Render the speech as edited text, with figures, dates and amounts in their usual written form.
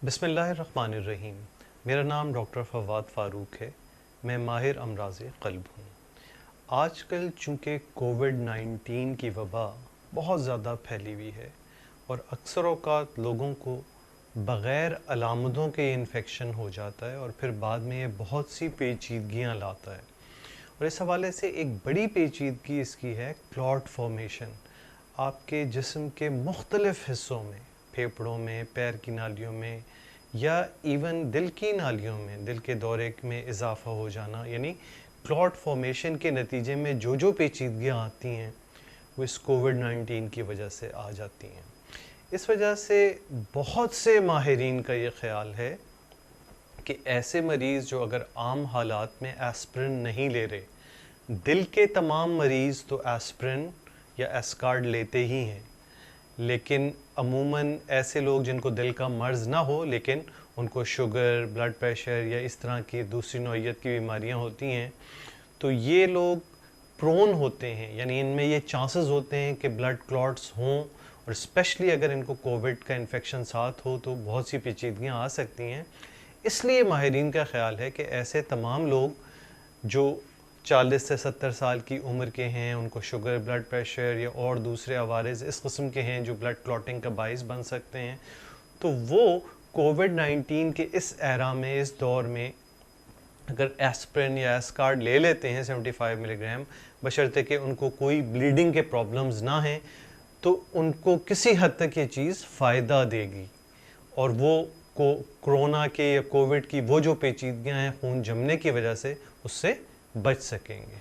बिस्मिल्लाहिर्रहमानिर्रहीम। मेरा नाम डॉक्टर फवाद फ़ारूक है। मैं माहिर अमराज़ क़ल्ब हूँ। आजकल चूँकि कोविड-19 की वबा बहुत ज़्यादा फैली हुई है और अक्सर औक़ात लोगों को बग़ैर अलामतों के इन्फेक्शन हो जाता है और फिर बाद में ये बहुत सी पेचीदगियाँ लाता है। और इस हवाले से एक बड़ी पेचीदगी इसकी है क्लॉट फॉर्मेशन। आपके जिस्म के मुख्तलिफ़ हिस्सों में, फेफड़ों में, पैर की नालियों में या इवन दिल की नालियों में, दिल के दौरे में इजाफ़ा हो जाना, यानी क्लॉट फॉर्मेशन के नतीजे में जो पेचीदगियाँ आती हैं वो इस कोविड-19 की वजह से आ जाती हैं। इस वजह से बहुत से माहिरीन का ये ख़्याल है कि ऐसे मरीज़ जो अगर आम हालात में एस्पिरिन नहीं ले रहे, दिल के तमाम मरीज़ तो एस्पिरिन या एस्कार्ड लेते ही हैं, लेकिन अमूमन ऐसे लोग जिनको दिल का मर्ज़ ना हो लेकिन उनको शुगर, ब्लड प्रेशर या इस तरह की दूसरी नौइयत की बीमारियां होती हैं, तो ये लोग प्रोन होते हैं, यानी इनमें ये चांसेस होते हैं कि ब्लड क्लॉट्स हों और स्पेशली अगर इनको कोविड का इन्फेक्शन साथ हो तो बहुत सी पेचीदगियाँ आ सकती हैं। इसलिए माहिरीन का ख़्याल है कि ऐसे तमाम लोग जो 40 से 70 साल की उम्र के हैं, उनको शुगर, ब्लड प्रेशर या और दूसरे अवारिज़ इस किस्म के हैं जो ब्लड क्लॉटिंग का बाइस बन सकते हैं, तो वो कोविड-19 के इस एरा में, इस दौर में अगर एस्पिरिन या एस्कार्ड ले लेते हैं 75 मिलीग्राम, बशर्ते कि उनको कोई ब्लीडिंग के प्रॉब्लम्स ना हैं, तो उनको किसी हद तक ये चीज़ फ़ायदा देगी और वो कोरोना के या कोविड की वो जो पेचीदगियाँ हैं खून जमने की वजह से, उससे बच सकेंगे।